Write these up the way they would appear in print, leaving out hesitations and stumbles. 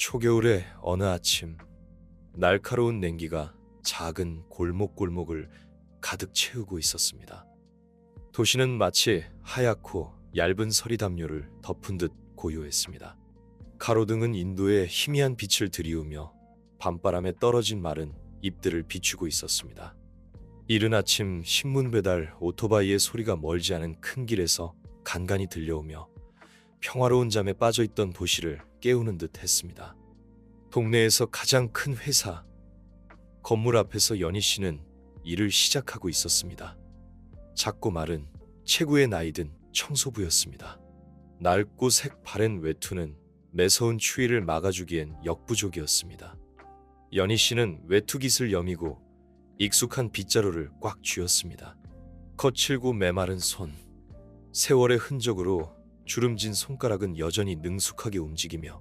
초겨울의 어느 아침, 날카로운 냉기가 작은 골목골목을 가득 채우고 있었습니다. 도시는 마치 하얗고 얇은 서리담요를 덮은 듯 고요했습니다. 가로등은 인도에 희미한 빛을 들이우며 밤바람에 떨어진 마른 잎들을 비추고 있었습니다. 이른 아침 신문 배달 오토바이의 소리가 멀지 않은 큰 길에서 간간히 들려오며 평화로운 잠에 빠져있던 도시를 깨우는 듯 했습니다. 동네에서 가장 큰 회사, 건물 앞에서 연희 씨는 일을 시작하고 있었습니다. 작고 마른 체구의 나이든 청소부였습니다. 낡고 색 바랜 외투는 매서운 추위를 막아주기엔 역부족이었습니다. 연희 씨는 외투깃을 여미고 익숙한 빗자루를 꽉 쥐었습니다. 거칠고 메마른 손, 세월의 흔적으로 주름진 손가락은 여전히 능숙하게 움직이며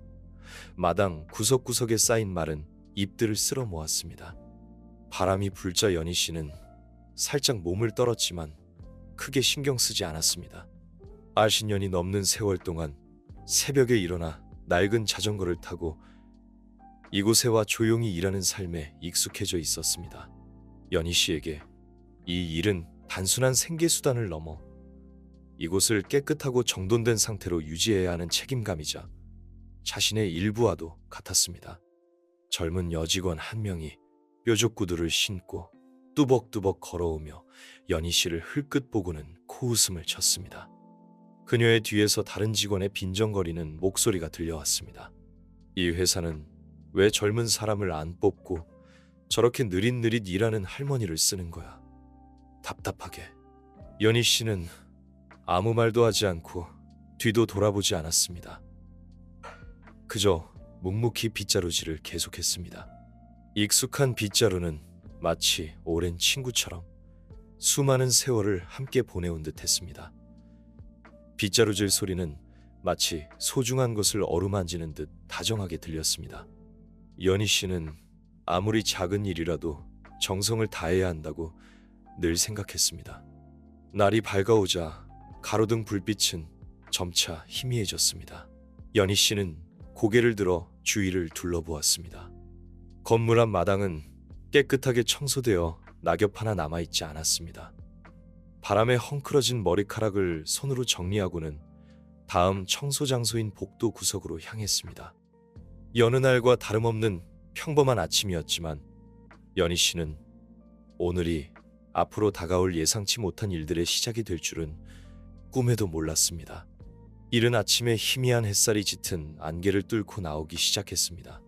마당 구석구석에 쌓인 마른 잎들을 쓸어 모았습니다. 바람이 불자 연희 씨는 살짝 몸을 떨었지만 크게 신경 쓰지 않았습니다. 40년이 넘는 세월 동안 새벽에 일어나 낡은 자전거를 타고 이곳에와 조용히 일하는 삶에 익숙해져 있었습니다. 연희 씨에게 이 일은 단순한 생계수단을 넘어 이곳을 깨끗하고 정돈된 상태로 유지해야 하는 책임감이자 자신의 일부와도 같았습니다. 젊은 여직원 한 명이 뾰족 구두를 신고 뚜벅뚜벅 걸어오며 연희 씨를 흘끗 보고는 코웃음을 쳤습니다. 그녀의 뒤에서 다른 직원의 빈정거리는 목소리가 들려왔습니다. 이 회사는 왜 젊은 사람을 안 뽑고 저렇게 느릿느릿 일하는 할머니를 쓰는 거야. 답답하게. 연희 씨는 아무 말도 하지 않고 뒤도 돌아보지 않았습니다. 그저 묵묵히 빗자루질을 계속했습니다. 익숙한 빗자루는 마치 오랜 친구처럼 수많은 세월을 함께 보내온 듯 했습니다. 빗자루질 소리는 마치 소중한 것을 어루만지는 듯 다정하게 들렸습니다. 연희 씨는 아무리 작은 일이라도 정성을 다해야 한다고 늘 생각했습니다. 날이 밝아오자 가로등 불빛은 점차 희미해졌습니다. 연희 씨는 고개를 들어 주위를 둘러보았습니다. 건물 앞 마당은 깨끗하게 청소되어 낙엽 하나 남아있지 않았습니다. 바람에 헝클어진 머리카락을 손으로 정리하고는 다음 청소 장소인 복도 구석으로 향했습니다. 여느 날과 다름없는 평범한 아침이었지만 연희 씨는 오늘이 앞으로 다가올 예상치 못한 일들의 시작이 될 줄은 꿈에도 몰랐습니다. 이른 아침에 희미한 햇살이 짙은 안개를 뚫고 나오기 시작했습니다.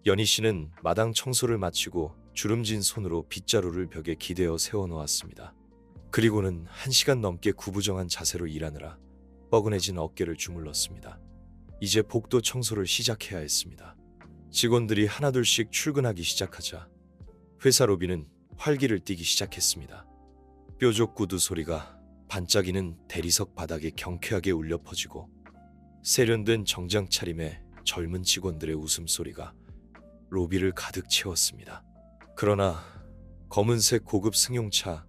연희 씨는 마당 청소를 마치고 주름진 손으로 빗자루를 벽에 기대어 세워놓았습니다. 그리고는 1시간 넘게 구부정한 자세로 일하느라 뻐근해진 어깨를 주물렀습니다. 이제 복도 청소를 시작해야 했습니다. 직원들이 하나둘씩 출근하기 시작하자 회사 로비는 활기를 띠기 시작했습니다. 뾰족 구두 소리가 반짝이는 대리석 바닥에 경쾌하게 울려 퍼지고 세련된 정장 차림의 젊은 직원들의 웃음소리가 로비를 가득 채웠습니다. 그러나 검은색 고급 승용차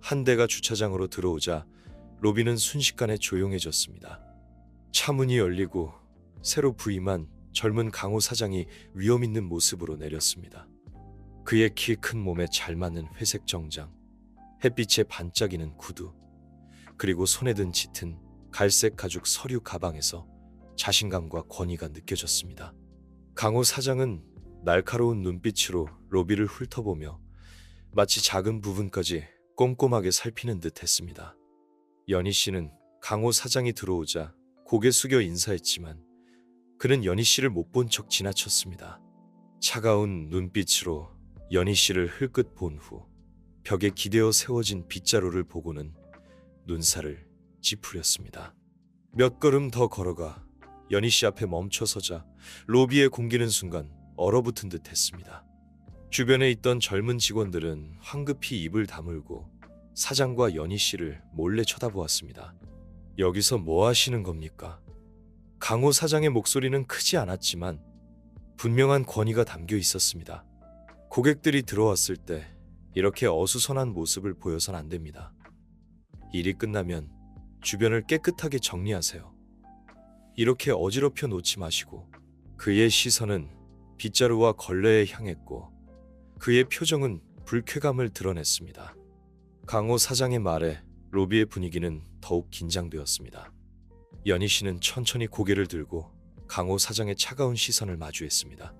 한 대가 주차장으로 들어오자 로비는 순식간에 조용해졌습니다. 차문이 열리고 새로 부임한 젊은 강호 사장이 위험 있는 모습으로 내렸습니다. 그의 키 큰 몸에 잘 맞는 회색 정장, 햇빛에 반짝이는 구두, 그리고 손에 든 짙은 갈색 가죽 서류 가방에서 자신감과 권위가 느껴졌습니다. 강호 사장은 날카로운 눈빛으로 로비를 훑어보며 마치 작은 부분까지 꼼꼼하게 살피는 듯 했습니다. 연희 씨는 강호 사장이 들어오자 고개 숙여 인사했지만 그는 연희 씨를 못 본 척 지나쳤습니다. 차가운 눈빛으로 연희 씨를 흘끗 본 후 벽에 기대어 세워진 빗자루를 보고는 눈살을 찌푸렸습니다. 몇 걸음 더 걸어가 연희 씨 앞에 멈춰서자 로비에 공기는 순간 얼어붙은 듯 했습니다. 주변에 있던 젊은 직원들은 황급히 입을 다물고 사장과 연희 씨를 몰래 쳐다보았습니다. 여기서 뭐 하시는 겁니까? 강호 사장의 목소리는 크지 않았지만 분명한 권위가 담겨 있었습니다. 고객들이 들어왔을 때 이렇게 어수선한 모습을 보여선 안 됩니다. 일이 끝나면 주변을 깨끗하게 정리하세요. 이렇게 어지럽혀 놓지 마시고 그의 시선은 빗자루와 걸레에 향했고 그의 표정은 불쾌감을 드러냈습니다. 강호 사장의 말에 로비의 분위기는 더욱 긴장되었습니다. 연희 씨는 천천히 고개를 들고 강호 사장의 차가운 시선을 마주했습니다.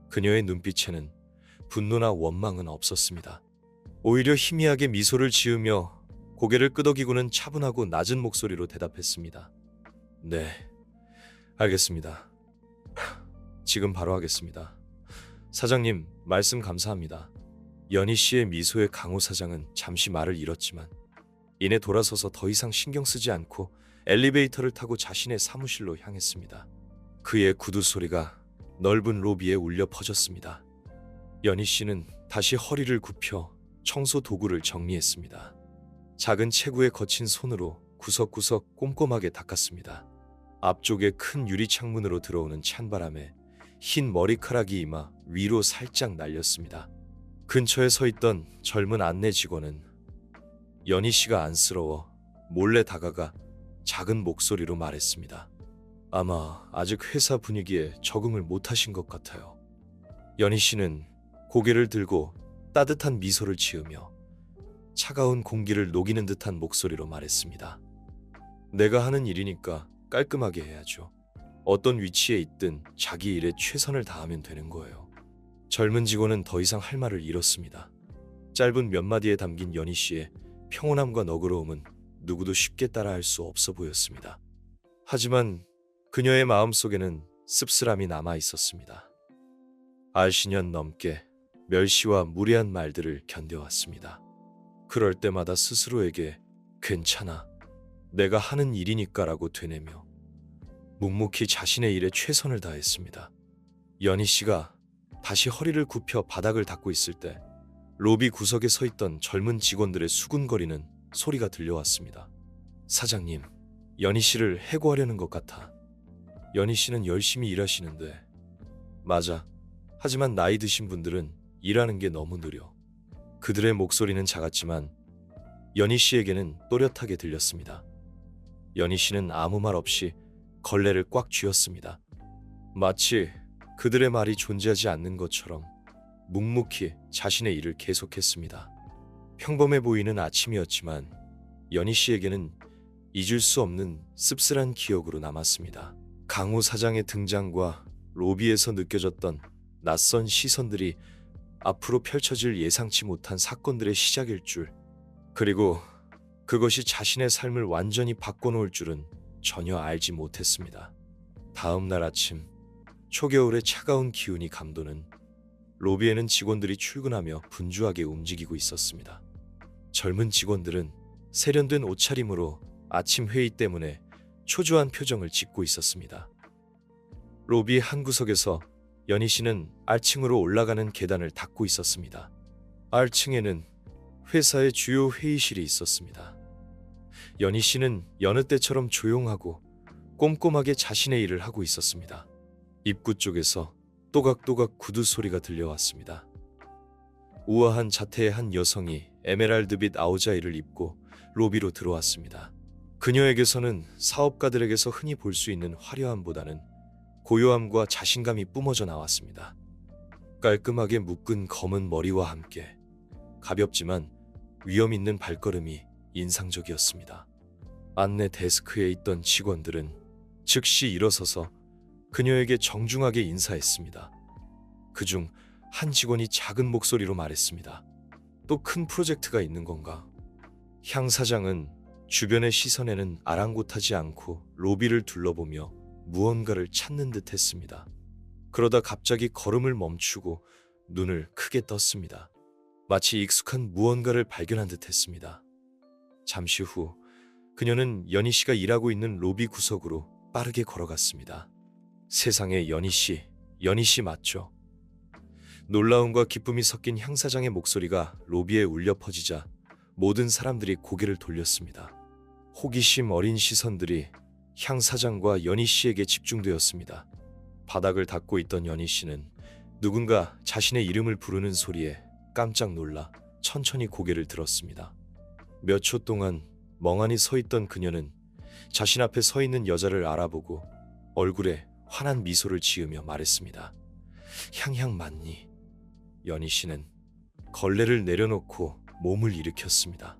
그녀의 눈빛에는 분노나 원망은 없었습니다. 오히려 희미하게 미소를 지으며 고개를 끄덕이고는 차분하고 낮은 목소리로 대답했습니다. 네, 알겠습니다. 지금 바로 하겠습니다. 사장님, 말씀 감사합니다. 연희 씨의 미소에 강호 사장은 잠시 말을 잃었지만 이내 돌아서서 더 이상 신경 쓰지 않고 엘리베이터를 타고 자신의 사무실로 향했습니다. 그의 구두 소리가 넓은 로비에 울려 퍼졌습니다. 연희 씨는 다시 허리를 굽혀 청소 도구를 정리했습니다. 작은 체구에 거친 손으로 구석구석 꼼꼼하게 닦았습니다. 앞쪽에 큰 유리 창문으로 들어오는 찬바람에 흰 머리카락이 이마 위로 살짝 날렸습니다. 근처에 서 있던 젊은 안내 직원은 연희 씨가 안쓰러워 몰래 다가가 작은 목소리로 말했습니다. 아마 아직 회사 분위기에 적응을 못하신 것 같아요. 연희 씨는 고개를 들고 따뜻한 미소를 지으며 차가운 공기를 녹이는 듯한 목소리로 말했습니다. 내가 하는 일이니까 깔끔하게 해야죠. 어떤 위치에 있든 자기 일에 최선을 다하면 되는 거예요. 젊은 직원은 더 이상 할 말을 잃었습니다. 짧은 몇 마디에 담긴 연희 씨의 평온함과 너그러움은 누구도 쉽게 따라할 수 없어 보였습니다. 하지만 그녀의 마음속에는 씁쓸함이 남아 있었습니다. 10년 넘게 멸시와 무례한 말들을 견뎌왔습니다. 그럴 때마다 스스로에게 괜찮아, 내가 하는 일이니까라고 되뇌며 묵묵히 자신의 일에 최선을 다했습니다. 연희 씨가 다시 허리를 굽혀 바닥을 닦고 있을 때 로비 구석에 서 있던 젊은 직원들의 수군거리는 소리가 들려왔습니다. 사장님, 연희 씨를 해고하려는 것 같아. 연희 씨는 열심히 일하시는데. 맞아. 하지만 나이 드신 분들은 일하는 게 너무 느려. 그들의 목소리는 작았지만 연희 씨에게는 또렷하게 들렸습니다. 연희 씨는 아무 말 없이 걸레를 꽉 쥐었습니다. 마치 그들의 말이 존재하지 않는 것처럼 묵묵히 자신의 일을 계속했습니다. 평범해 보이는 아침이었지만 연희 씨에게는 잊을 수 없는 씁쓸한 기억으로 남았습니다. 강호 사장의 등장과 로비에서 느껴졌던 낯선 시선들이 앞으로 펼쳐질 예상치 못한 사건들의 시작일 줄, 그리고 그것이 자신의 삶을 완전히 바꿔놓을 줄은 전혀 알지 못했습니다. 다음 날 아침, 초겨울의 차가운 기운이 감도는 로비에는 직원들이 출근하며 분주하게 움직이고 있었습니다. 젊은 직원들은 세련된 옷차림으로 아침 회의 때문에 초조한 표정을 짓고 있었습니다. 로비 한 구석에서 연희 씨는 R층으로 올라가는 계단을 닦고 있었습니다. R층에는 회사의 주요 회의실이 있었습니다. 연희 씨는 여느 때처럼 조용하고 꼼꼼하게 자신의 일을 하고 있었습니다. 입구 쪽에서 또각또각 구두 소리가 들려왔습니다. 우아한 자태의 한 여성이 에메랄드빛 아우자이를 입고 로비로 들어왔습니다. 그녀에게서는 사업가들에게서 흔히 볼 수 있는 화려함보다는 고요함과 자신감이 뿜어져 나왔습니다. 깔끔하게 묶은 검은 머리와 함께 가볍지만 위험 있는 발걸음이 인상적이었습니다. 안내 데스크에 있던 직원들은 즉시 일어서서 그녀에게 정중하게 인사했습니다. 그중 한 직원이 작은 목소리로 말했습니다. 또 큰 프로젝트가 있는 건가? 향 사장은 주변의 시선에는 아랑곳하지 않고 로비를 둘러보며 무언가를 찾는 듯 했습니다. 그러다 갑자기 걸음을 멈추고 눈을 크게 떴습니다. 마치 익숙한 무언가를 발견한 듯 했습니다. 잠시 후 그녀는 연희 씨가 일하고 있는 로비 구석으로 빠르게 걸어갔습니다. 세상에, 연희 씨 맞죠? 놀라움과 기쁨이 섞인 향 사장의 목소리가 로비에 울려 퍼지자 모든 사람들이 고개를 돌렸습니다. 호기심 어린 시선들이 향 사장과 연희 씨에게 집중되었습니다. 바닥을 닦고 있던 연희 씨는 누군가 자신의 이름을 부르는 소리에 깜짝 놀라 천천히 고개를 들었습니다. 몇 초 동안 멍하니 서 있던 그녀는 자신 앞에 서 있는 여자를 알아보고 얼굴에 환한 미소를 지으며 말했습니다. 향향 맞니? 연희 씨는 걸레를 내려놓고 몸을 일으켰습니다.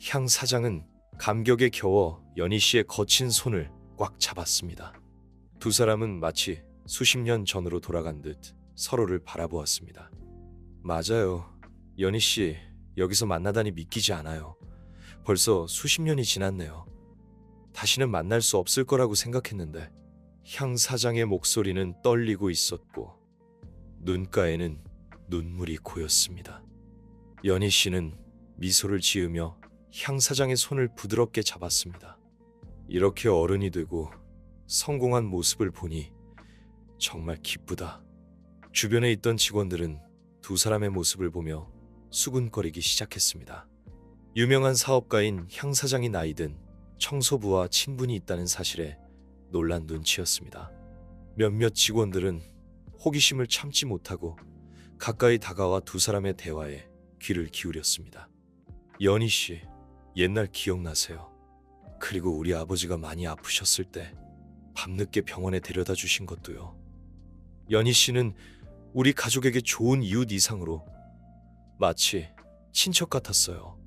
향 사장은 감격에 겨워 연희 씨의 거친 손을 꽉 잡았습니다. 두 사람은 마치 수십 년 전으로 돌아간 듯 서로를 바라보았습니다. 맞아요. 연희 씨, 여기서 만나다니 믿기지 않아요. 벌써 수십 년이 지났네요. 다시는 만날 수 없을 거라고 생각했는데. 향 사장의 목소리는 떨리고 있었고 눈가에는 눈물이 고였습니다. 연희 씨는 미소를 지으며 향 사장의 손을 부드럽게 잡았습니다. 이렇게 어른이 되고 성공한 모습을 보니 정말 기쁘다. 주변에 있던 직원들은 두 사람의 모습을 보며 수군거리기 시작했습니다. 유명한 사업가인 향 사장이 나이든 청소부와 친분이 있다는 사실에 놀란 눈치였습니다. 몇몇 직원들은 호기심을 참지 못하고 가까이 다가와 두 사람의 대화에 귀를 기울였습니다. 연희 씨, 옛날 기억나세요? 그리고 우리 아버지가 많이 아프셨을 때 밤늦게 병원에 데려다 주신 것도요. 연희 씨는 우리 가족에게 좋은 이웃 이상으로 마치 친척 같았어요.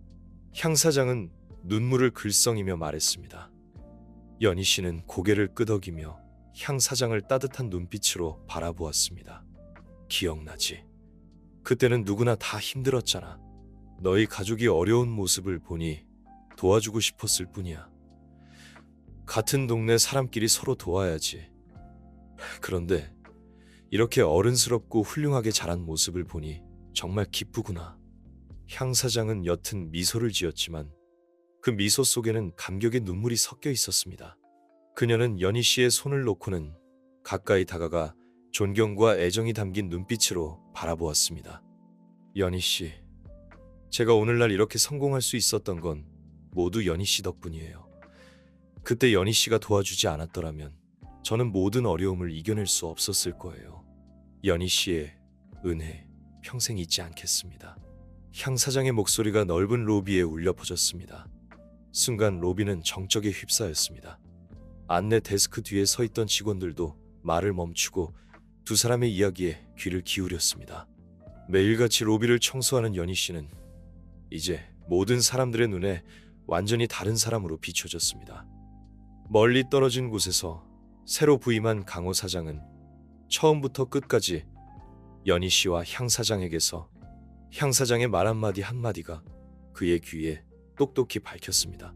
향 사장은 눈물을 글썽이며 말했습니다. 연희 씨는 고개를 끄덕이며 향 사장을 따뜻한 눈빛으로 바라보았습니다. 기억나지? 그때는 누구나 다 힘들었잖아. 너희 가족이 어려운 모습을 보니 도와주고 싶었을 뿐이야. 같은 동네 사람끼리 서로 도와야지. 그런데 이렇게 어른스럽고 훌륭하게 자란 모습을 보니 정말 기쁘구나. 향 사장은 옅은 미소를 지었지만 그 미소 속에는 감격의 눈물이 섞여 있었습니다. 그녀는 연희 씨의 손을 놓고는 가까이 다가가 존경과 애정이 담긴 눈빛으로 바라보았습니다. 연희 씨, 제가 오늘날 이렇게 성공할 수 있었던 건 모두 연희 씨 덕분이에요. 그때 연희 씨가 도와주지 않았더라면 저는 모든 어려움을 이겨낼 수 없었을 거예요. 연희 씨의 은혜 평생 잊지 않겠습니다. 향 사장의 목소리가 넓은 로비에 울려 퍼졌습니다. 순간 로비는 정적에 휩싸였습니다. 안내 데스크 뒤에 서 있던 직원들도 말을 멈추고 두 사람의 이야기에 귀를 기울였습니다. 매일같이 로비를 청소하는 연희 씨는 이제 모든 사람들의 눈에 완전히 다른 사람으로 비춰졌습니다. 멀리 떨어진 곳에서 새로 부임한 강호 사장은 처음부터 끝까지 연희 씨와 향 사장에게서 향 사장의 말 한마디 한마디가 그의 귀에 똑똑히 밝혔습니다.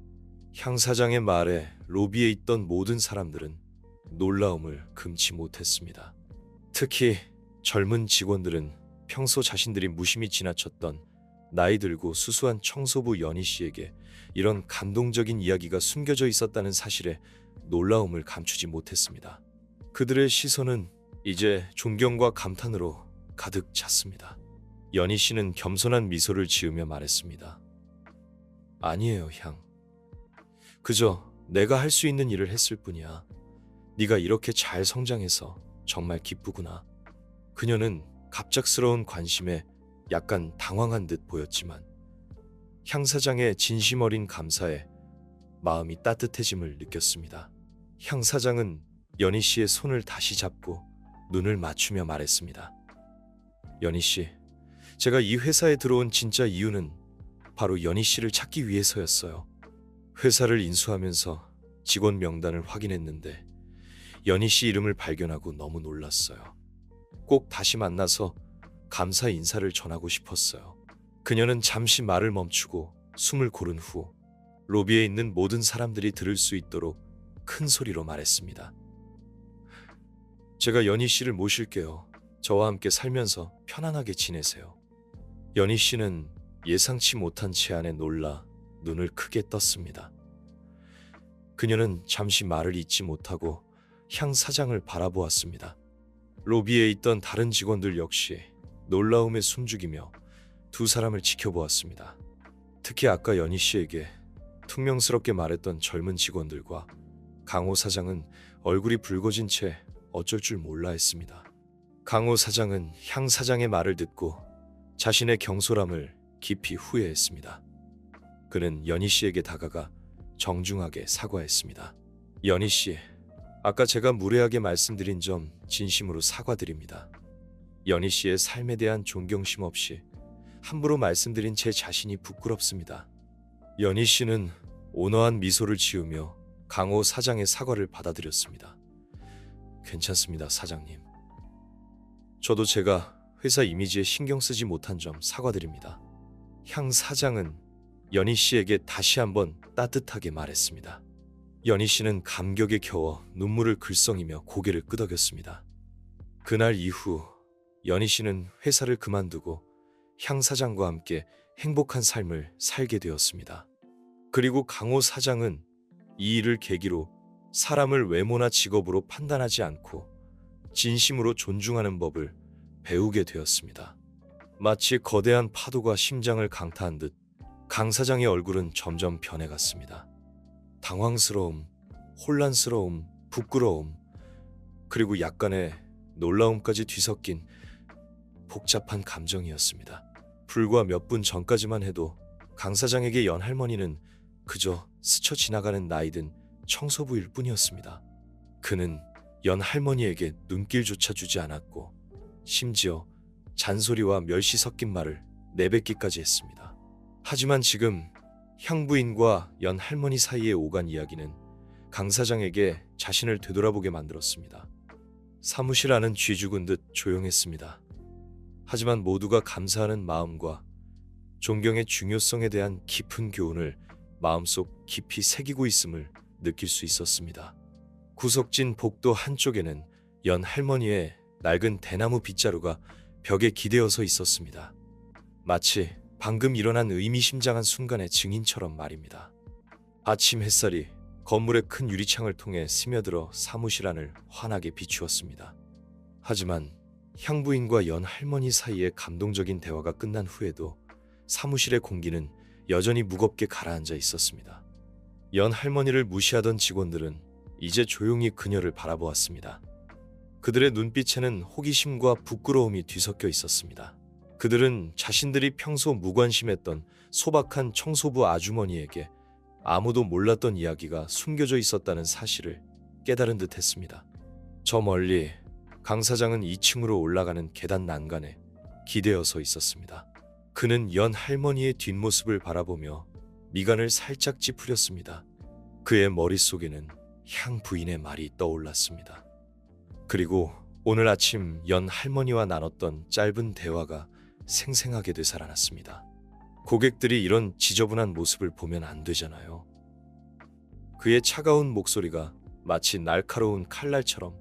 향 사장의 말에 로비에 있던 모든 사람들은 놀라움을 금치 못했습니다. 특히 젊은 직원들은 평소 자신들이 무심히 지나쳤던 나이 들고 수수한 청소부 연희 씨에게 이런 감동적인 이야기가 숨겨져 있었다는 사실에 놀라움을 감추지 못했습니다. 그들의 시선은 이제 존경과 감탄으로 가득 찼습니다. 연희 씨는 겸손한 미소를 지으며 말했습니다. 아니에요, 향. 그저 내가 할 수 있는 일을 했을 뿐이야. 네가 이렇게 잘 성장해서 정말 기쁘구나. 그녀는 갑작스러운 관심에 약간 당황한 듯 보였지만 향 사장의 진심 어린 감사에 마음이 따뜻해짐을 느꼈습니다. 향 사장은 연희 씨의 손을 다시 잡고 눈을 맞추며 말했습니다. 연희 씨, 제가 이 회사에 들어온 진짜 이유는 바로 연희 씨를 찾기 위해서였어요. 회사를 인수하면서 직원 명단을 확인했는데 연희 씨 이름을 발견하고 너무 놀랐어요. 꼭 다시 만나서 감사 인사를 전하고 싶었어요. 그녀는 잠시 말을 멈추고 숨을 고른 후 로비에 있는 모든 사람들이 들을 수 있도록 큰 소리로 말했습니다. 제가 연희 씨를 모실게요. 저와 함께 살면서 편안하게 지내세요. 연희 씨는 예상치 못한 제안에 놀라 눈을 크게 떴습니다. 그녀는 잠시 말을 잇지 못하고 향 사장을 바라보았습니다. 로비에 있던 다른 직원들 역시 놀라움에 숨죽이며 두 사람을 지켜보았습니다. 특히 아까 연희 씨에게 퉁명스럽게 말했던 젊은 직원들과 강호 사장은 얼굴이 붉어진 채 어쩔 줄 몰라 했습니다. 강호 사장은 향 사장의 말을 듣고 자신의 경솔함을 깊이 후회했습니다. 그는 연희 씨에게 다가가 정중하게 사과했습니다. 연희 씨, 아까 제가 무례하게 말씀드린 점 진심으로 사과드립니다. 연희 씨의 삶에 대한 존경심 없이 함부로 말씀드린 제 자신이 부끄럽습니다. 연희 씨는 온화한 미소를 지으며 강호 사장의 사과를 받아들였습니다. 괜찮습니다, 사장님. 저도 제가 회사 이미지에 신경 쓰지 못한 점 사과드립니다. 향 사장은 연희 씨에게 다시 한번 따뜻하게 말했습니다. 연희 씨는 감격에 겨워 눈물을 글썽이며 고개를 끄덕였습니다. 그날 이후 연희 씨는 회사를 그만두고 향 사장과 함께 행복한 삶을 살게 되었습니다. 그리고 강호 사장은 이 일을 계기로 사람을 외모나 직업으로 판단하지 않고 진심으로 존중하는 법을 배우게 되었습니다. 마치 거대한 파도가 심장을 강타한 듯 강 사장의 얼굴은 점점 변해갔습니다. 당황스러움, 혼란스러움, 부끄러움, 그리고 약간의 놀라움까지 뒤섞인 복잡한 감정이었습니다. 불과 몇 분 전까지만 해도 강 사장에게 연 할머니는 그저 스쳐 지나가는 나이든 청소부일 뿐이었습니다. 그는 연 할머니에게 눈길조차 주지 않았고 심지어 잔소리와 멸시 섞인 말을 내뱉기까지 했습니다. 하지만 지금 향부인과 연 할머니 사이에 오간 이야기는 강 사장에게 자신을 되돌아보게 만들었습니다. 사무실 안은 쥐 죽은 듯 조용했습니다. 하지만 모두가 감사하는 마음과 존경의 중요성에 대한 깊은 교훈을 마음속 깊이 새기고 있음을 느낄 수 있었습니다. 구석진 복도 한쪽에는 연 할머니의 낡은 대나무 빗자루가 벽에 기대어서 있었습니다. 마치 방금 일어난 의미심장한 순간의 증인처럼 말입니다. 아침 햇살이 건물의 큰 유리창을 통해 스며들어 사무실 안을 환하게 비추었습니다. 하지만 향부인과 연 할머니 사이의 감동적인 대화가 끝난 후에도 사무실의 공기는 여전히 무겁게 가라앉아 있었습니다. 연 할머니를 무시하던 직원들은 이제 조용히 그녀를 바라보았습니다. 그들의 눈빛에는 호기심과 부끄러움이 뒤섞여 있었습니다. 그들은 자신들이 평소 무관심했던 소박한 청소부 아주머니에게 아무도 몰랐던 이야기가 숨겨져 있었다는 사실을 깨달은 듯 했습니다. 저 멀리 강 사장은 2층으로 올라가는 계단 난간에 기대어 서 있었습니다. 그는 연 할머니의 뒷모습을 바라보며 미간을 살짝 찌푸렸습니다. 그의 머릿속에는 향 부인의 말이 떠올랐습니다. 그리고 오늘 아침 연 할머니와 나눴던 짧은 대화가 생생하게 되살아났습니다. 고객들이 이런 지저분한 모습을 보면 안 되잖아요. 그의 차가운 목소리가 마치 날카로운 칼날처럼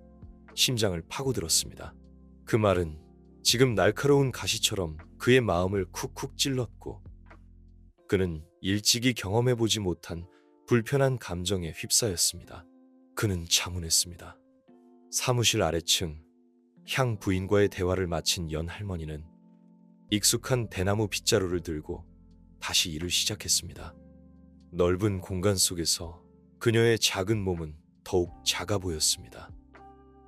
심장을 파고들었습니다. 그 말은 지금 날카로운 가시처럼 그의 마음을 쿡쿡 찔렀고 그는 일찍이 경험해보지 못한 불편한 감정에 휩싸였습니다. 그는 자문했습니다. 사무실 아래층 향 부인과의 대화를 마친 연 할머니는 익숙한 대나무 빗자루를 들고 다시 일을 시작했습니다. 넓은 공간 속에서 그녀의 작은 몸은 더욱 작아 보였습니다.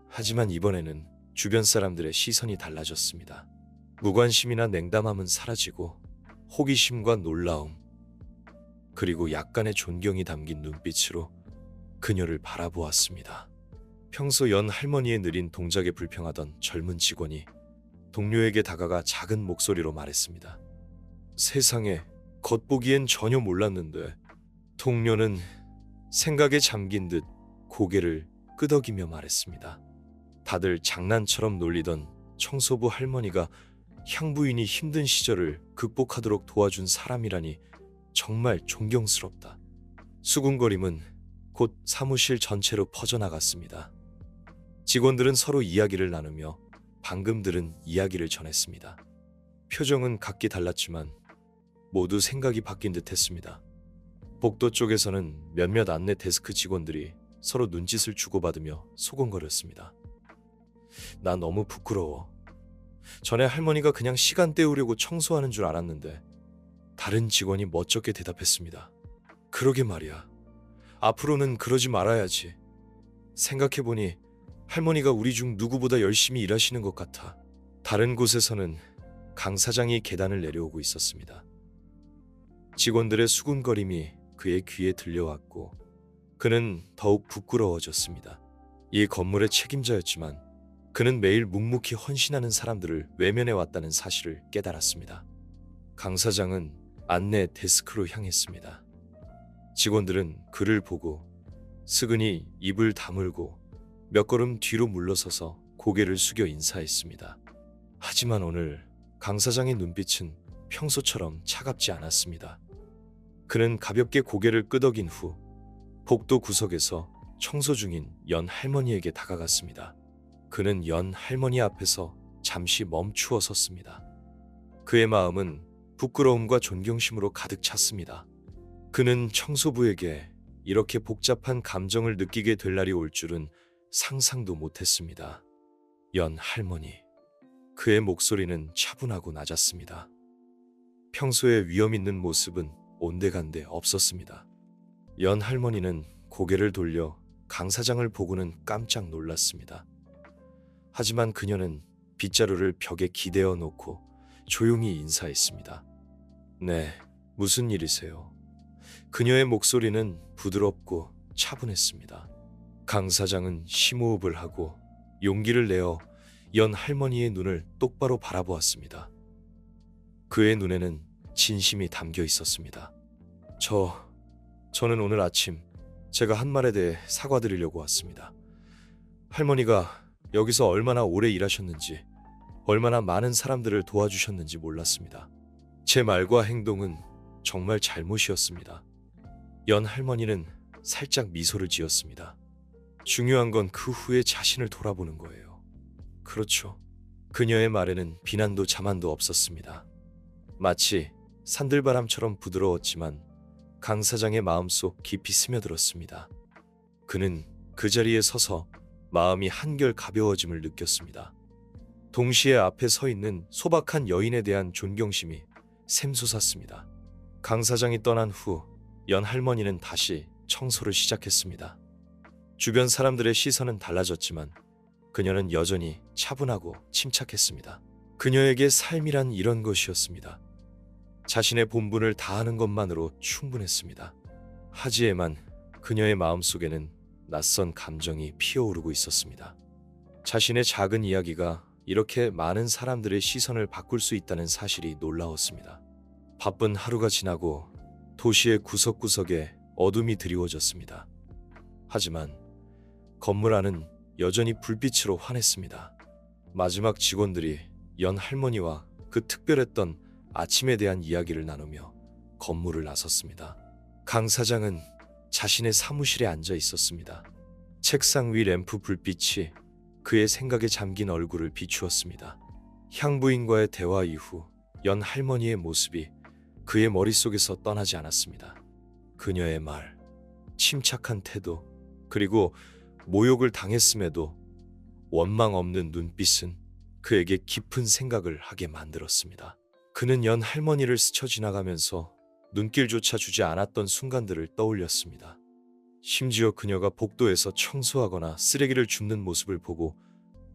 하지만 이번에는 주변 사람들의 시선이 달라졌습니다. 무관심이나 냉담함은 사라지고 호기심과 놀라움, 그리고 약간의 존경이 담긴 눈빛으로 그녀를 바라보았습니다. 평소 연 할머니의 느린 동작에 불평하던 젊은 직원이 동료에게 다가가 작은 목소리로 말했습니다. 세상에, 겉보기엔 전혀 몰랐는데. 동료는 생각에 잠긴 듯 고개를 끄덕이며 말했습니다. 다들 장난처럼 놀리던 청소부 할머니가 향부인이 힘든 시절을 극복하도록 도와준 사람이라니 정말 존경스럽다. 수군거림은 곧 사무실 전체로 퍼져나갔습니다. 직원들은 서로 이야기를 나누며 방금 들은 이야기를 전했습니다. 표정은 각기 달랐지만 모두 생각이 바뀐 듯 했습니다. 복도 쪽에서는 몇몇 안내 데스크 직원들이 서로 눈짓을 주고받으며 소곤거렸습니다. 나 너무 부끄러워. 전에 할머니가 그냥 시간 때우려고 청소하는 줄 알았는데. 다른 직원이 멋쩍게 대답했습니다. 그러게 말이야. 앞으로는 그러지 말아야지. 생각해보니 할머니가 우리 중 누구보다 열심히 일하시는 것 같아. 다른 곳에서는 강 사장이 계단을 내려오고 있었습니다. 직원들의 수군거림이 그의 귀에 들려왔고 그는 더욱 부끄러워졌습니다. 이 건물의 책임자였지만 그는 매일 묵묵히 헌신하는 사람들을 외면해 왔다는 사실을 깨달았습니다. 강 사장은 안내 데스크로 향했습니다. 직원들은 그를 보고 스근히 입을 다물고 몇 걸음 뒤로 물러서서 고개를 숙여 인사했습니다. 하지만 오늘 강 사장의 눈빛은 평소처럼 차갑지 않았습니다. 그는 가볍게 고개를 끄덕인 후 복도 구석에서 청소 중인 연 할머니에게 다가갔습니다. 그는 연 할머니 앞에서 잠시 멈추어 섰습니다. 그의 마음은 부끄러움과 존경심으로 가득 찼습니다. 그는 청소부에게 이렇게 복잡한 감정을 느끼게 될 날이 올 줄은 상상도 못했습니다. 연 할머니. 그의 목소리는 차분하고 낮았습니다. 평소에 위험 있는 모습은 온데간데 없었습니다. 연 할머니는 고개를 돌려 강 사장을 보고는 깜짝 놀랐습니다. 하지만 그녀는 빗자루를 벽에 기대어 놓고 조용히 인사했습니다. 네, 무슨 일이세요? 그녀의 목소리는 부드럽고 차분했습니다. 강 사장은 심호흡을 하고 용기를 내어 연 할머니의 눈을 똑바로 바라보았습니다. 그의 눈에는 진심이 담겨 있었습니다. 저는 오늘 아침 제가 한 말에 대해 사과드리려고 왔습니다. 할머니가 여기서 얼마나 오래 일하셨는지, 얼마나 많은 사람들을 도와주셨는지 몰랐습니다. 제 말과 행동은 정말 잘못이었습니다. 연 할머니는 살짝 미소를 지었습니다. 중요한 건 그 후에 자신을 돌아보는 거예요. 그렇죠. 그녀의 말에는 비난도 자만도 없었습니다. 마치 산들바람처럼 부드러웠지만 강 사장의 마음속 깊이 스며들었습니다. 그는 그 자리에 서서 마음이 한결 가벼워짐을 느꼈습니다. 동시에 앞에 서 있는 소박한 여인에 대한 존경심이 샘솟았습니다. 강 사장이 떠난 후 연 할머니는 다시 청소를 시작했습니다. 주변 사람들의 시선은 달라졌지만 그녀는 여전히 차분하고 침착했습니다. 그녀에게 삶이란 이런 것이었습니다. 자신의 본분을 다하는 것만으로 충분했습니다. 하지에만 그녀의 마음속에는 낯선 감정이 피어오르고 있었습니다. 자신의 작은 이야기가 이렇게 많은 사람들의 시선을 바꿀 수 있다는 사실이 놀라웠습니다. 바쁜 하루가 지나고 도시의 구석구석에 어둠이 드리워졌습니다. 하지만 건물 안은 여전히 불빛으로 환했습니다. 마지막 직원들이 연 할머니와 그 특별했던 아침에 대한 이야기를 나누며 건물을 나섰습니다. 강 사장은 자신의 사무실에 앉아 있었습니다. 책상 위 램프 불빛이 그의 생각에 잠긴 얼굴을 비추었습니다. 향부인과의 대화 이후 연 할머니의 모습이 그의 머릿속에서 떠나지 않았습니다. 그녀의 말, 침착한 태도, 그리고 모욕을 당했음에도 원망 없는 눈빛은 그에게 깊은 생각을 하게 만들었습니다. 그는 연 할머니를 스쳐 지나가면서 눈길조차 주지 않았던 순간들을 떠올렸습니다. 심지어 그녀가 복도에서 청소하거나 쓰레기를 줍는 모습을 보고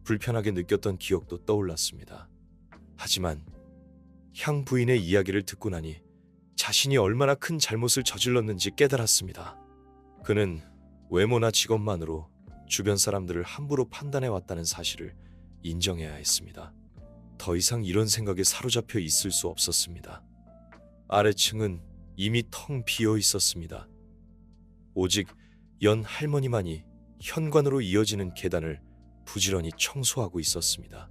불편하게 느꼈던 기억도 떠올랐습니다. 하지만 향 부인의 이야기를 듣고 나니 자신이 얼마나 큰 잘못을 저질렀는지 깨달았습니다. 그는 외모나 직업만으로 주변 사람들을 함부로 판단해왔다는 사실을 인정해야 했습니다. 더 이상 이런 생각에 사로잡혀 있을 수 없었습니다. 아래층은 이미 텅 비어 있었습니다. 오직 연 할머니만이 현관으로 이어지는 계단을 부지런히 청소하고 있었습니다.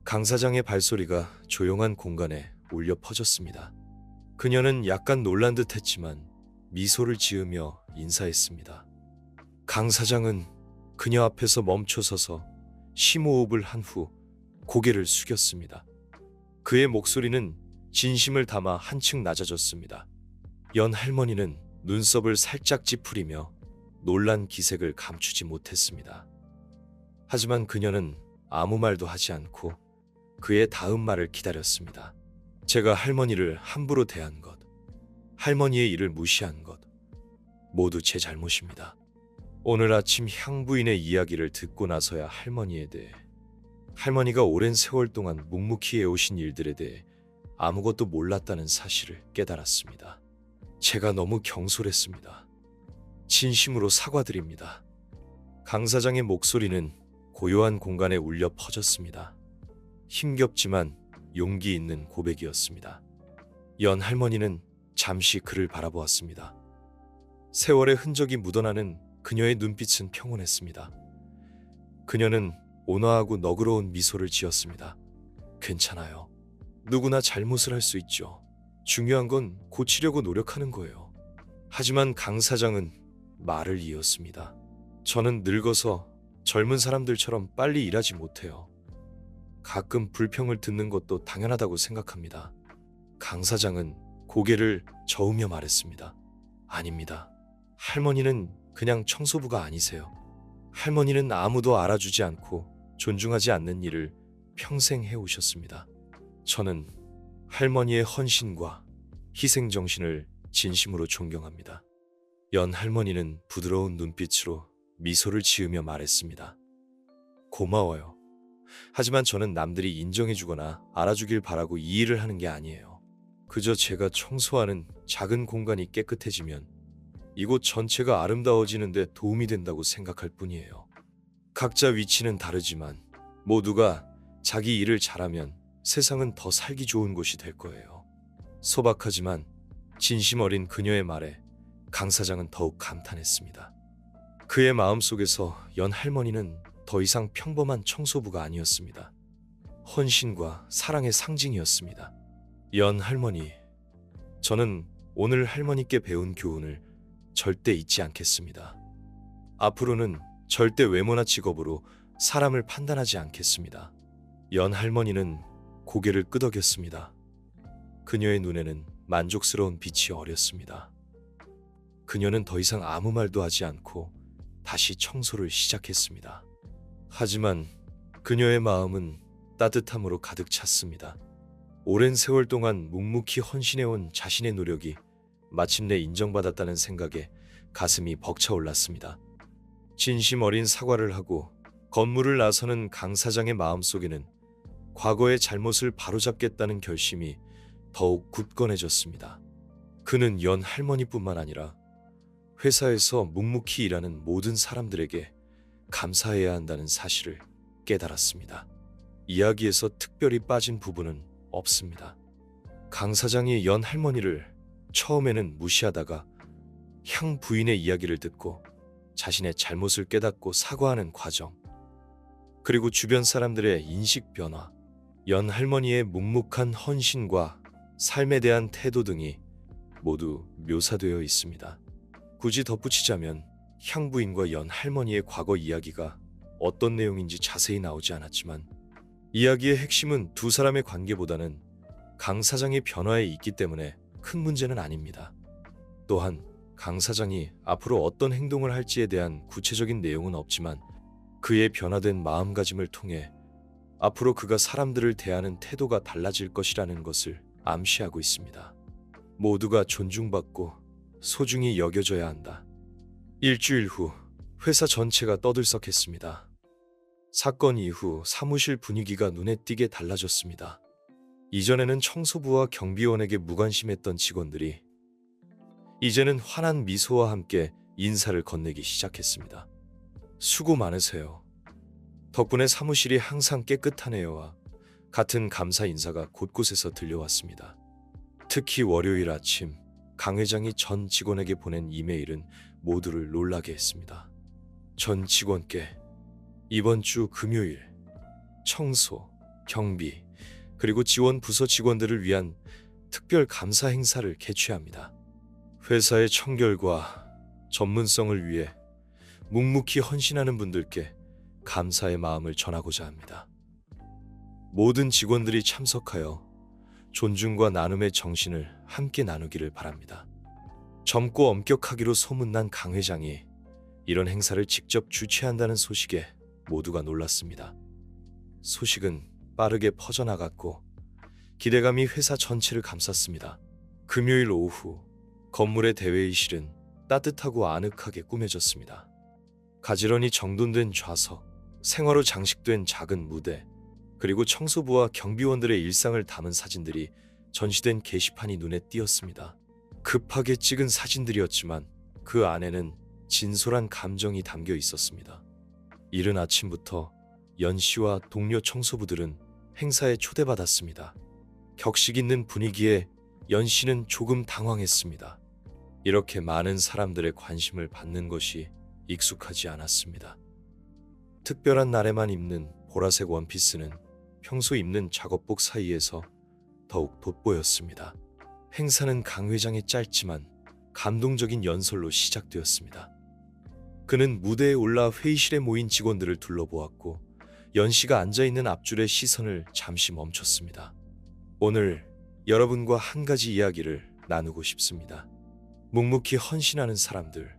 강 사장의 발소리가 조용한 공간에 울려 퍼졌습니다. 그녀는 약간 놀란 듯 했지만 미소를 지으며 인사했습니다. 강 사장은 그녀 앞에서 멈춰서서 심호흡을 한 후 고개를 숙였습니다. 그의 목소리는 진심을 담아 한층 낮아졌습니다. 연 할머니는 눈썹을 살짝 찌푸리며 놀란 기색을 감추지 못했습니다. 하지만 그녀는 아무 말도 하지 않고 그의 다음 말을 기다렸습니다. 제가 할머니를 함부로 대한 것, 할머니의 일을 무시한 것, 모두 제 잘못입니다. 오늘 아침 향부인의 이야기를 듣고 나서야 할머니에 대해, 할머니가 오랜 세월 동안 묵묵히 해오신 일들에 대해 아무것도 몰랐다는 사실을 깨달았습니다. 제가 너무 경솔했습니다. 진심으로 사과드립니다. 강 사장의 목소리는 고요한 공간에 울려 퍼졌습니다. 힘겹지만 용기 있는 고백이었습니다. 연 할머니는 잠시 그를 바라보았습니다. 세월의 흔적이 묻어나는 그녀의 눈빛은 평온했습니다. 그녀는 온화하고 너그러운 미소를 지었습니다. 괜찮아요. 누구나 잘못을 할 수 있죠. 중요한 건 고치려고 노력하는 거예요. 하지만 강 사장은 말을 이었습니다. 저는 늙어서 젊은 사람들처럼 빨리 일하지 못해요. 가끔 불평을 듣는 것도 당연하다고 생각합니다. 강 사장은 고개를 저으며 말했습니다. 아닙니다. 할머니는 그냥 청소부가 아니세요. 할머니는 아무도 알아주지 않고 존중하지 않는 일을 평생 해오셨습니다. 저는 할머니의 헌신과 희생정신을 진심으로 존경합니다. 연 할머니는 부드러운 눈빛으로 미소를 지으며 말했습니다. 고마워요. 하지만 저는 남들이 인정해주거나 알아주길 바라고 이 일을 하는 게 아니에요. 그저 제가 청소하는 작은 공간이 깨끗해지면 이곳 전체가 아름다워지는데 도움이 된다고 생각할 뿐이에요. 각자 위치는 다르지만 모두가 자기 일을 잘하면 세상은 더 살기 좋은 곳이 될 거예요. 소박하지만 진심 어린 그녀의 말에 강 사장은 더욱 감탄했습니다. 그의 마음속에서 연 할머니는 더 이상 평범한 청소부가 아니었습니다. 헌신과 사랑의 상징이었습니다. 연 할머니, 저는 오늘 할머니께 배운 교훈을 절대 잊지 않겠습니다. 앞으로는 절대 외모나 직업으로 사람을 판단하지 않겠습니다. 연 할머니는 고개를 끄덕였습니다. 그녀의 눈에는 만족스러운 빛이 어렸습니다. 그녀는 더 이상 아무 말도 하지 않고 다시 청소를 시작했습니다. 하지만 그녀의 마음은 따뜻함으로 가득 찼습니다. 오랜 세월 동안 묵묵히 헌신해온 자신의 노력이 마침내 인정받았다는 생각에 가슴이 벅차올랐습니다. 진심 어린 사과를 하고 건물을 나서는 강 사장의 마음속에는 과거의 잘못을 바로잡겠다는 결심이 더욱 굳건해졌습니다. 그는 연 할머니뿐만 아니라 회사에서 묵묵히 일하는 모든 사람들에게 감사해야 한다는 사실을 깨달았습니다. 이야기에서 특별히 빠진 부분은 없습니다. 강 사장이 연 할머니를 처음에는 무시하다가 향 부인의 이야기를 듣고 자신의 잘못을 깨닫고 사과하는 과정, 그리고 주변 사람들의 인식 변화, 연 할머니의 묵묵한 헌신과 삶에 대한 태도 등이 모두 묘사되어 있습니다. 굳이 덧붙이자면 향 부인과 연 할머니의 과거 이야기가 어떤 내용인지 자세히 나오지 않았지만 이야기의 핵심은 두 사람의 관계보다는 강 사장의 변화에 있기 때문에 큰 문제는 아닙니다. 또한 강 사장이 앞으로 어떤 행동을 할지에 대한 구체적인 내용은 없지만 그의 변화된 마음가짐을 통해 앞으로 그가 사람들을 대하는 태도가 달라질 것이라는 것을 암시하고 있습니다. 모두가 존중받고 소중히 여겨져야 한다. 일주일 후 회사 전체가 떠들썩했습니다. 사건 이후 사무실 분위기가 눈에 띄게 달라졌습니다. 이전에는 청소부와 경비원에게 무관심했던 직원들이 이제는 환한 미소와 함께 인사를 건네기 시작했습니다. 수고 많으세요. 덕분에 사무실이 항상 깨끗하네요와 같은 감사 인사가 곳곳에서 들려왔습니다. 특히 월요일 아침 강 회장이 전 직원에게 보낸 이메일은 모두를 놀라게 했습니다. 전 직원께 이번 주 금요일 청소, 경비, 그리고 지원 부서 직원들을 위한 특별 감사 행사를 개최합니다. 회사의 청결과 전문성을 위해 묵묵히 헌신하는 분들께 감사의 마음을 전하고자 합니다. 모든 직원들이 참석하여 존중과 나눔의 정신을 함께 나누기를 바랍니다. 젊고 엄격하기로 소문난 강 회장이 이런 행사를 직접 주최한다는 소식에 모두가 놀랐습니다. 소식은 빠르게 퍼져나갔고 기대감이 회사 전체를 감쌌습니다. 금요일 오후 건물의 대회의실은 따뜻하고 아늑하게 꾸며졌습니다. 가지런히 정돈된 좌석, 생화로 장식된 작은 무대, 그리고 청소부와 경비원들의 일상을 담은 사진들이 전시된 게시판이 눈에 띄었습니다. 급하게 찍은 사진들이었지만 그 안에는 진솔한 감정이 담겨 있었습니다. 이른 아침부터 연 씨와 동료 청소부들은 행사에 초대받았습니다. 격식 있는 분위기에 연 씨는 조금 당황했습니다. 이렇게 많은 사람들의 관심을 받는 것이 익숙하지 않았습니다. 특별한 날에만 입는 보라색 원피스는 평소 입는 작업복 사이에서 더욱 돋보였습니다. 행사는 강 회장의 짧지만 감동적인 연설로 시작되었습니다. 그는 무대에 올라 회의실에 모인 직원들을 둘러보았고 연 씨가 앉아있는 앞줄의 시선을 잠시 멈췄습니다. 오늘 여러분과 한 가지 이야기를 나누고 싶습니다. 묵묵히 헌신하는 사람들,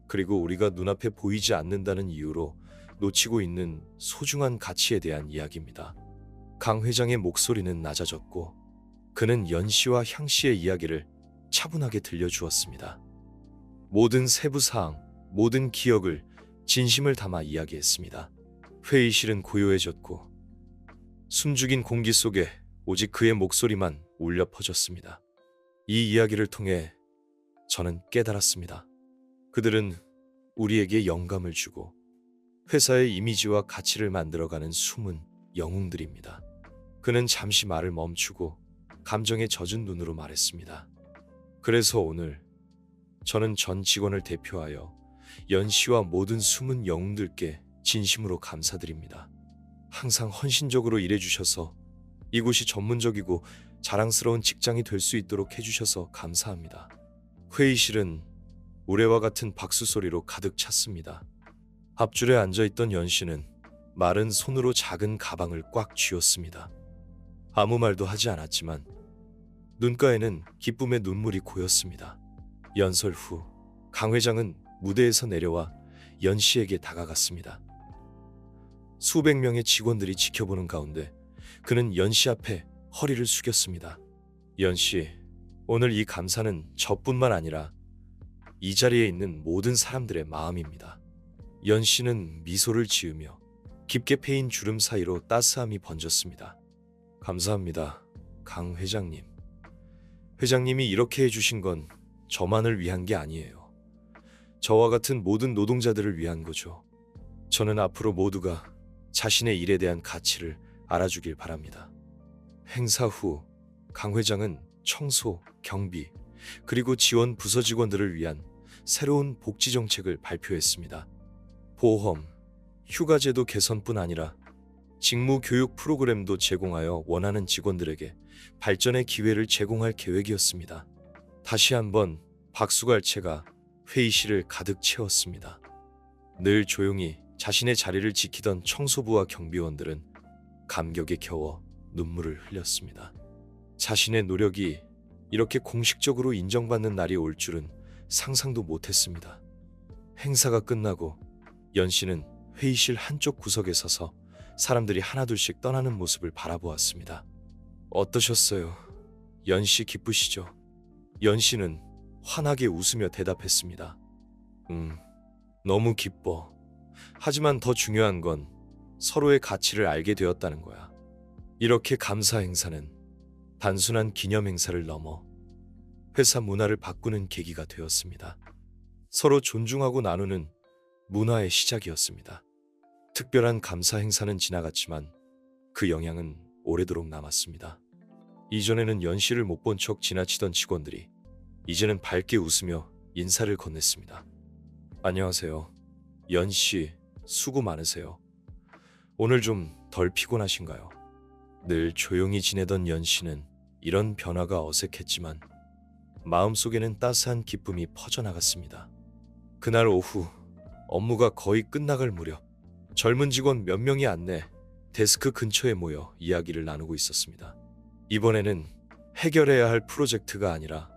그리고 우리가 눈앞에 보이지 않는다는 이유로 놓치고 있는 소중한 가치에 대한 이야기입니다. 강 회장의 목소리는 낮아졌고 그는 연 씨와 향 씨의 이야기를 차분하게 들려주었습니다. 모든 세부사항, 모든 기억을 진심을 담아 이야기했습니다. 회의실은 고요해졌고 숨죽인 공기 속에 오직 그의 목소리만 울려 퍼졌습니다. 이 이야기를 통해 저는 깨달았습니다. 그들은 우리에게 영감을 주고 회사의 이미지와 가치를 만들어가는 숨은 영웅들입니다. 그는 잠시 말을 멈추고 감정에 젖은 눈으로 말했습니다. 그래서 오늘 저는 전 직원을 대표하여 연 씨와 모든 숨은 영웅들께 진심으로 감사드립니다. 항상 헌신적으로 일해주셔서 이곳이 전문적이고 자랑스러운 직장이 될 수 있도록 해주셔서 감사합니다. 회의실은 우레와 같은 박수 소리로 가득 찼습니다. 앞줄에 앉아있던 연 씨는 마른 손으로 작은 가방을 꽉 쥐었습니다. 아무 말도 하지 않았지만 눈가에는 기쁨의 눈물이 고였습니다. 연설 후 강 회장은 무대에서 내려와 연 씨에게 다가갔습니다. 수백 명의 직원들이 지켜보는 가운데 그는 연 씨 앞에 허리를 숙였습니다. 연 씨, 오늘 이 감사는 저뿐만 아니라 이 자리에 있는 모든 사람들의 마음입니다. 연 씨는 미소를 지으며 깊게 패인 주름 사이로 따스함이 번졌습니다. 감사합니다, 강 회장님. 회장님이 이렇게 해주신 건 저만을 위한 게 아니에요. 저와 같은 모든 노동자들을 위한 거죠. 저는 앞으로 모두가 자신의 일에 대한 가치를 알아주길 바랍니다. 행사 후 강 회장은 청소, 경비, 그리고 지원 부서 직원들을 위한 새로운 복지 정책을 발표했습니다. 보험, 휴가제도 개선뿐 아니라 직무 교육 프로그램도 제공하여 원하는 직원들에게 발전의 기회를 제공할 계획이었습니다. 다시 한번 박수갈채가 회의실을 가득 채웠습니다. 늘 조용히 자신의 자리를 지키던 청소부와 경비원들은 감격에 겨워 눈물을 흘렸습니다. 자신의 노력이 이렇게 공식적으로 인정받는 날이 올 줄은 상상도 못했습니다. 행사가 끝나고 연 씨는 회의실 한쪽 구석에 서서 사람들이 하나둘씩 떠나는 모습을 바라보았습니다. 어떠셨어요? 연 씨 기쁘시죠? 연 씨는 환하게 웃으며 대답했습니다. 너무 기뻐. 하지만 더 중요한 건 서로의 가치를 알게 되었다는 거야. 이렇게 감사 행사는 단순한 기념 행사를 넘어 회사 문화를 바꾸는 계기가 되었습니다. 서로 존중하고 나누는 문화의 시작이었습니다. 특별한 감사 행사는 지나갔지만 그 영향은 오래도록 남았습니다. 이전에는 연 씨를 못 본 척 지나치던 직원들이 이제는 밝게 웃으며 인사를 건넸습니다. 안녕하세요. 연 씨, 수고 많으세요. 오늘 좀 덜 피곤하신가요? 늘 조용히 지내던 연 씨는 이런 변화가 어색했지만 마음속에는 따스한 기쁨이 퍼져나갔습니다. 그날 오후 업무가 거의 끝나갈 무렵 젊은 직원 몇 명이 안내 데스크 근처에 모여 이야기를 나누고 있었습니다. 이번에는 해결해야 할 프로젝트가 아니라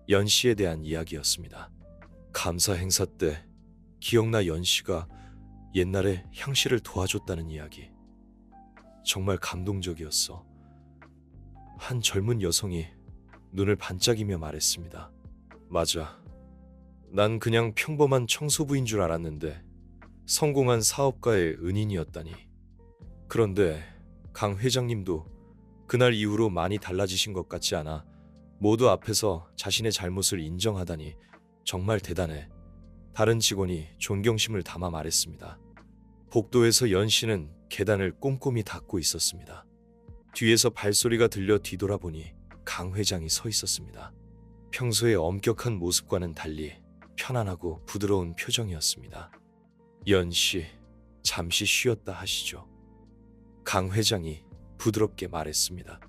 연 씨에 대한 이야기였습니다. 감사 행사 때 기억나 연 씨가 옛날에 향 씨를 도와줬다는 이야기. 정말 감동적이었어. 한 젊은 여성이 눈을 반짝이며 말했습니다. 맞아. 난 그냥 평범한 청소부인 줄 알았는데 성공한 사업가의 은인이었다니. 그런데 강 회장님도 그날 이후로 많이 달라지신 것 같지 않아. 모두 앞에서 자신의 잘못을 인정하다니 정말 대단해. 다른 직원이 존경심을 담아 말했습니다. 복도에서 연 씨는 계단을 꼼꼼히 닦고 있었습니다. 뒤에서 발소리가 들려 뒤돌아보니 강 회장이 서 있었습니다. 평소의 엄격한 모습과는 달리 편안하고 부드러운 표정이었습니다. 연 씨, 잠시 쉬었다 하시죠. 강 회장이 부드럽게 말했습니다.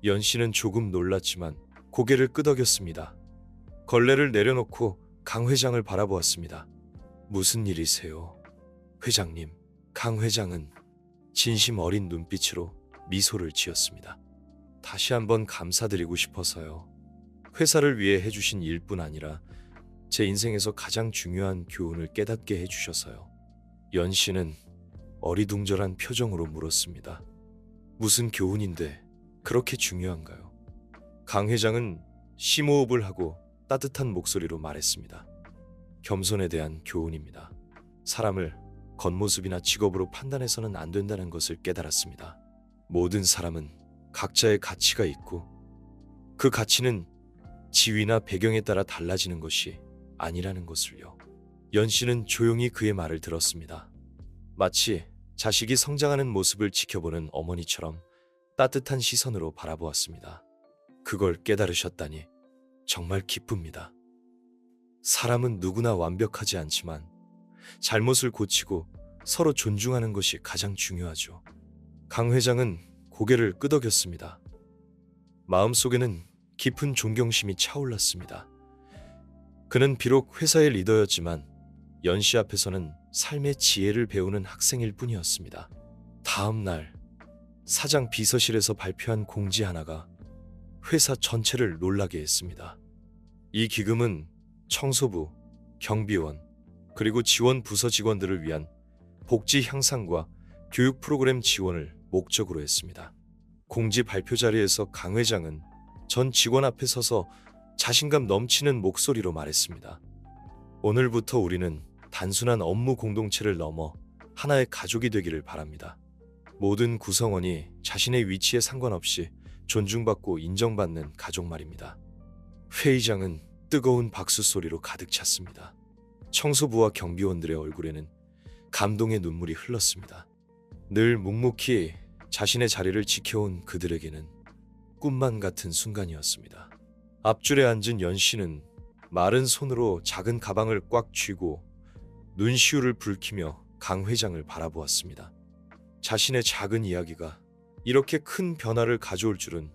연 씨는 조금 놀랐지만 고개를 끄덕였습니다. 걸레를 내려놓고 강 회장을 바라보았습니다. 무슨 일이세요? 회장님. 강 회장은 진심 어린 눈빛으로 미소를 지었습니다. 다시 한번 감사드리고 싶어서요. 회사를 위해 해주신 일뿐 아니라 제 인생에서 가장 중요한 교훈을 깨닫게 해주셔서요. 연 씨는 어리둥절한 표정으로 물었습니다. 무슨 교훈인데 그렇게 중요한가요? 강 회장은 심호흡을 하고 따뜻한 목소리로 말했습니다. 겸손에 대한 교훈입니다. 사람을 겉모습이나 직업으로 판단해서는 안 된다는 것을 깨달았습니다. 모든 사람은 각자의 가치가 있고 그 가치는 지위나 배경에 따라 달라지는 것이 아니라는 것을요. 연 씨는 조용히 그의 말을 들었습니다. 마치 자식이 성장하는 모습을 지켜보는 어머니처럼 따뜻한 시선으로 바라보았습니다. 그걸 깨달으셨다니 정말 기쁩니다. 사람은 누구나 완벽하지 않지만 잘못을 고치고 서로 존중하는 것이 가장 중요하죠. 강 회장은 고개를 끄덕였습니다. 마음속에는 깊은 존경심이 차올랐습니다. 그는 비록 회사의 리더였지만 연 씨 앞에서는 삶의 지혜를 배우는 학생일 뿐이었습니다. 다음 날 사장 비서실에서 발표한 공지 하나가 회사 전체를 놀라게 했습니다. 이 기금은 청소부, 경비원, 그리고 지원 부서 직원들을 위한 복지 향상과 교육 프로그램 지원을 목적으로 했습니다. 공지 발표 자리에서 강 회장은 전 직원 앞에 서서 자신감 넘치는 목소리로 말했습니다. 오늘부터 우리는 단순한 업무 공동체를 넘어 하나의 가족이 되기를 바랍니다. 모든 구성원이 자신의 위치에 상관없이 존중받고 인정받는 가족 말입니다. 회의장은 뜨거운 박수 소리로 가득 찼습니다. 청소부와 경비원들의 얼굴에는 감동의 눈물이 흘렀습니다. 늘 묵묵히 자신의 자리를 지켜온 그들에게는 꿈만 같은 순간이었습니다. 앞줄에 앉은 연 씨는 마른 손으로 작은 가방을 꽉 쥐고 눈시울을 붉히며 강 회장을 바라보았습니다. 자신의 작은 이야기가 이렇게 큰 변화를 가져올 줄은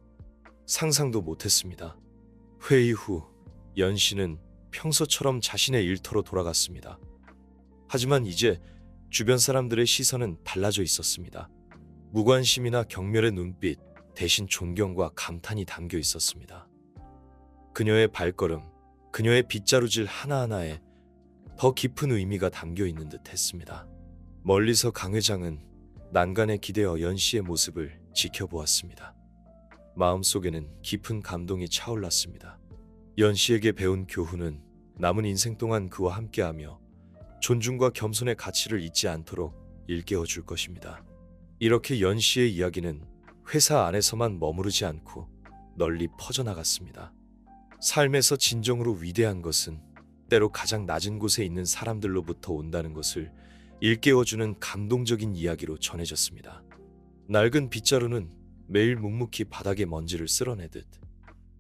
상상도 못했습니다. 회의 후 연 씨는 평소처럼 자신의 일터로 돌아갔습니다. 하지만 이제 주변 사람들의 시선은 달라져 있었습니다. 무관심이나 경멸의 눈빛 대신 존경과 감탄이 담겨 있었습니다. 그녀의 발걸음, 그녀의 빗자루질 하나하나에 더 깊은 의미가 담겨 있는 듯 했습니다. 멀리서 강 회장은 난간에 기대어 연 씨의 모습을 지켜보았습니다. 마음속에는 깊은 감동이 차올랐습니다. 연 씨에게 배운 교훈은 남은 인생 동안 그와 함께하며 존중과 겸손의 가치를 잊지 않도록 일깨워 줄 것입니다. 이렇게 연 씨의 이야기는 회사 안에서만 머무르지 않고 널리 퍼져나갔습니다. 삶에서 진정으로 위대한 것은 때로 가장 낮은 곳에 있는 사람들로부터 온다는 것을 일깨워주는 감동적인 이야기로 전해졌습니다. 낡은 빗자루는 매일 묵묵히 바닥에 먼지를 쓸어내듯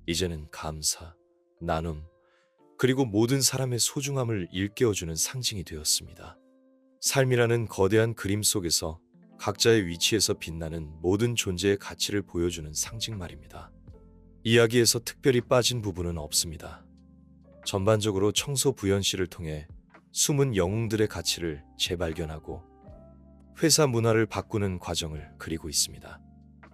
이제는 감사, 나눔, 그리고 모든 사람의 소중함을 일깨워주는 상징이 되었습니다. 삶이라는 거대한 그림 속에서 각자의 위치에서 빛나는 모든 존재의 가치를 보여주는 상징 말입니다. 이야기에서 특별히 빠진 부분은 없습니다. 전반적으로 청소 부연 씨를 통해 숨은 영웅들의 가치를 재발견하고 회사 문화를 바꾸는 과정을 그리고 있습니다.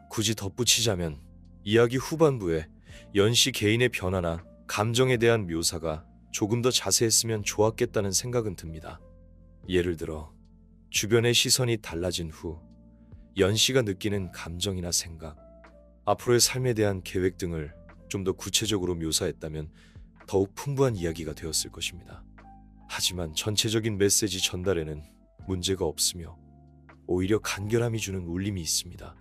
굳이 덧붙이자면 이야기 후반부에 연 씨 개인의 변화나 감정에 대한 묘사가 조금 더 자세했으면 좋았겠다는 생각은 듭니다. 예를 들어 주변의 시선이 달라진 후 연 씨가 느끼는 감정이나 생각, 앞으로의 삶에 대한 계획 등을 좀 더 구체적으로 묘사했다면 더욱 풍부한 이야기가 되었을 것입니다. 하지만 전체적인 메시지 전달에는 문제가 없으며 오히려 간결함이 주는 울림이 있습니다.